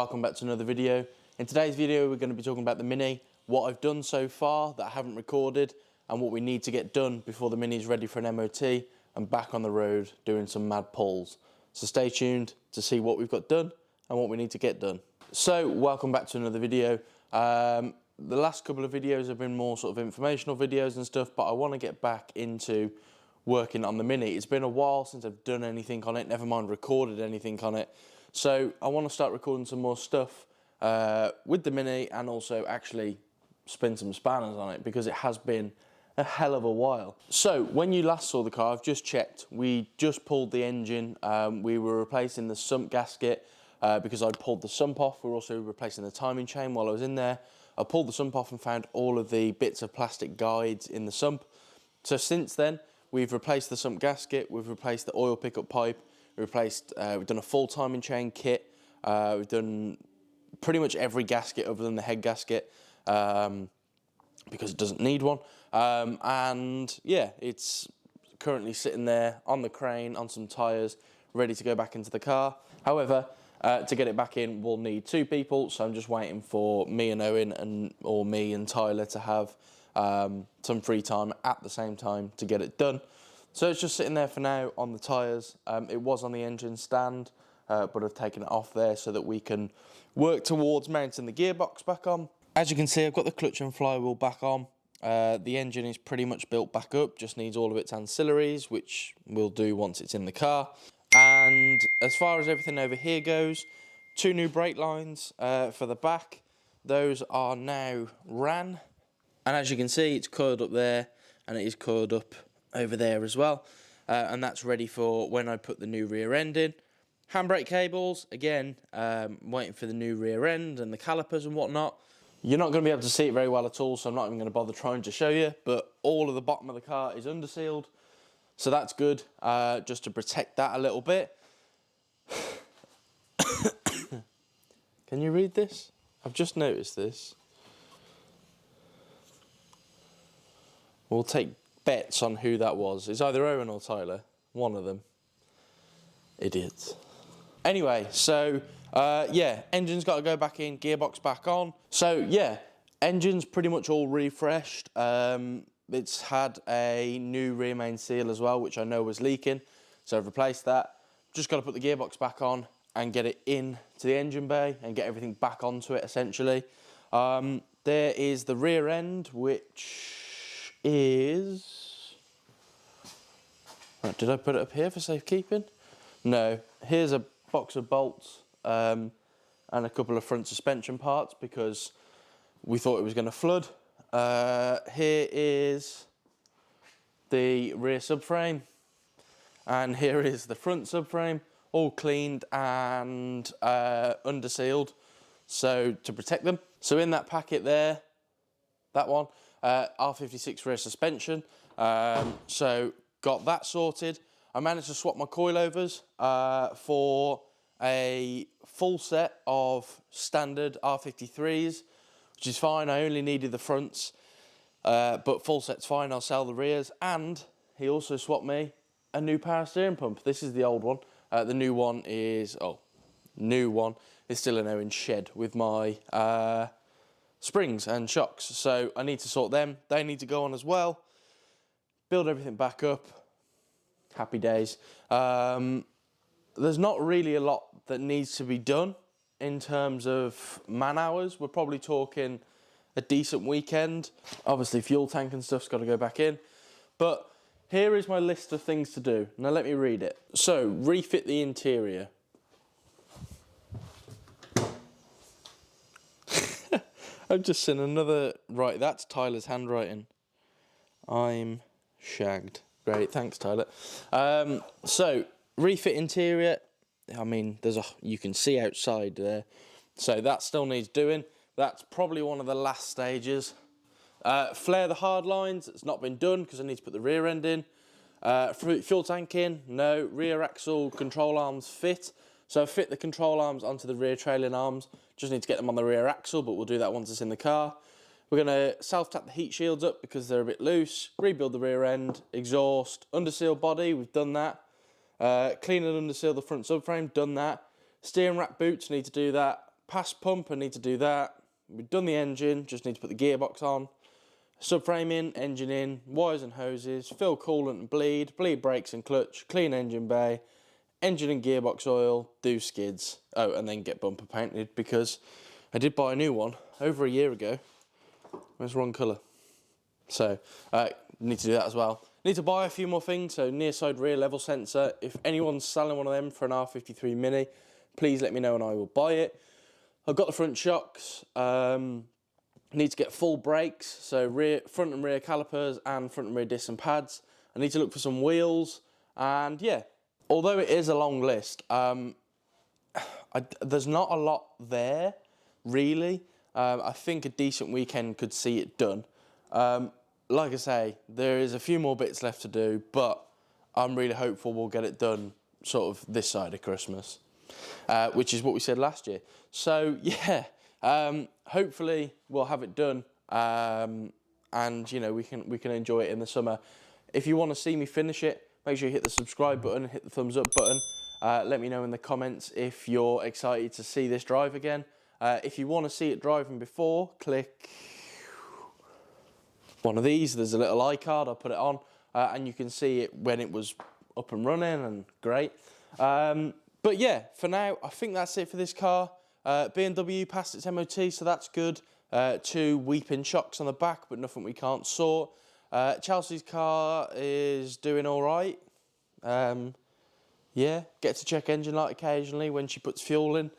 welcome back to another video. In today's video we're going to be talking about the Mini, what I've done so far that I haven't recorded and what we need to get done before the Mini is ready for an MOT and back on the road doing some mad pulls. So stay tuned to see what we've got done and what we need to get done. So welcome back to another video. The last couple of videos have been more sort of informational videos and stuff, but I want to get back into working on the Mini. It's been a while since I've done anything on it, never mind recorded anything on it. So I want to start recording some more stuff with the Mini and also actually spin some spanners on it because it has been a hell of a while. So when you last saw the car, I've just checked, we just pulled the engine. We were replacing the sump gasket because I'd pulled the sump off. We were also replacing the timing chain while I was in there. I pulled the sump off and found all of the bits of plastic guides in the sump. So since then, we've replaced the sump gasket, we've replaced the oil pickup pipe, we've done a full timing chain kit, we've done pretty much every gasket other than the head gasket because it doesn't need one. And yeah, it's currently sitting there on the crane on some tyres, ready to go back into the car. However, to get it back in, we'll need two people, so I'm just waiting for me and Owen or me and Tyler to have some free time at the same time to get it done. So it's just sitting there for now on the tyres. It was on the engine stand, but I've taken it off there so that we can work towards mounting the gearbox back on. As you can see, I've got the clutch and flywheel back on. The engine is pretty much built back up, just needs all of its ancillaries, which we'll do once it's in the car. And as far as everything over here goes, two new brake lines for the back. Those are now ran. And as you can see, it's coiled up there and it is coiled up over there as well. And that's ready for when I put the new rear end in. Handbrake cables, again, waiting for the new rear end and the calipers and whatnot. You're not going to be able to see it very well at all, so I'm not even going to bother trying to show you, but all of the bottom of the car is undersealed. So that's good, just to protect that a little bit. Can you read this? I've just noticed this. We'll take bets on who that was. It's either Owen or Tyler, one of them. Idiots. Anyway, so yeah, engine's got to go back in, gearbox back on. So yeah, engine's pretty much all refreshed. It's had a new rear main seal as well, which I know was leaking, so I've replaced that. Just got to put the gearbox back on and get it in to the engine bay and get everything back onto it, essentially. There is the rear end, which is... Right, did I put it up here for safekeeping? No. Here's a box of bolts and a couple of front suspension parts because we thought it was going to flood. Here is the rear subframe, and here is the front subframe, all cleaned and undersealed, so to protect them. So in that packet there, that one, R53 rear suspension, so got that sorted. I managed to swap my coilovers for a full set of standard R53s, which is fine. I only needed the fronts, but full set's fine. I'll sell the rears. And he also swapped me a new power steering pump. This is the old one. The new one is still in Owen's shed with my springs and shocks. So I need to sort them. They need to go on as well. Build everything back up. Happy days. There's not really a lot that needs to be done in terms of man hours. We're probably talking a decent weekend. Obviously fuel tank and stuff's got to go back in. But here is my list of things to do. Now let me read it. So, refit the interior. I've just seen another... Right, that's Tyler's handwriting. I'm shagged. Great, thanks Tyler. So, refit interior. I mean, you can see outside there. So that still needs doing. That's probably one of the last stages. Flare the hard lines. It's not been done because I need to put the rear end in. Fuel tank in. No. Rear axle control arms fit. So I fit the control arms onto the rear trailing arms. Just need to get them on the rear axle, but we'll do that once it's in the car. We're going to self-tap the heat shields up because they're a bit loose. Rebuild the rear end, exhaust, underseal body. We've done that. Clean and underseal the front subframe. Done that. Steering rack boots, need to do that. pass pump, I need to do that. We've done the engine, just need to put the gearbox on. Subframe in, engine in, wires and hoses, fill coolant and bleed brakes and clutch, clean engine bay, engine and gearbox oil, do skids. Oh, and then get bumper painted, because I did buy a new one over a year ago. It's the wrong colour. So, need to do that as well. Need to buy a few more things, so near side rear level sensor. If anyone's selling one of them for an R53 Mini, please let me know and I will buy it. I've got the front shocks. Need to get full brakes, so front and rear calipers and front and rear discs and pads. I need to look for some wheels, and yeah, although it is a long list, there's not a lot there, really. I think a decent weekend could see it done. Like I say, there is a few more bits left to do, but I'm really hopeful we'll get it done sort of this side of Christmas, which is what we said last year. So yeah. Hopefully we'll have it done, and you know, we can enjoy it in the summer. If you want to see me finish it, make sure you hit the subscribe button, hit the thumbs up button. Let me know in the comments if you're excited to see this drive again. If you want to see it driving before, click one of these. There's a little iCard, I'll put it on, and you can see it when it was up and running, and great. But yeah, for now, I think that's it for this car. BMW passed its MOT, so that's good. 2 weeping shocks on the back, but nothing we can't sort. Chelsea's car is doing all right. Yeah, get to check engine light occasionally when she puts fuel in.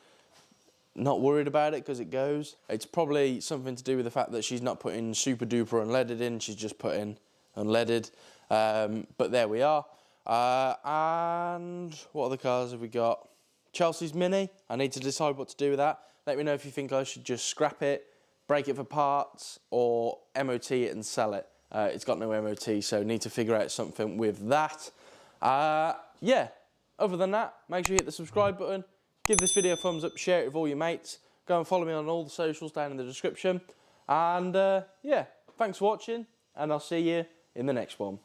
Not worried about it because it goes. It's probably something to do with the fact that she's not putting super duper unleaded in, she's just putting unleaded. But there we are. And what other cars have we got? Chelsea's Mini, I need to decide what to do with that. Let me know if you think I should just scrap it, break it for parts, or MOT it and sell it. It's got no MOT, so need to figure out something with that. Yeah, other than that, make sure you hit the subscribe button, give this video a thumbs up, share it with all your mates. Go and follow me on all the socials down in the description. And yeah, thanks for watching, and I'll see you in the next one.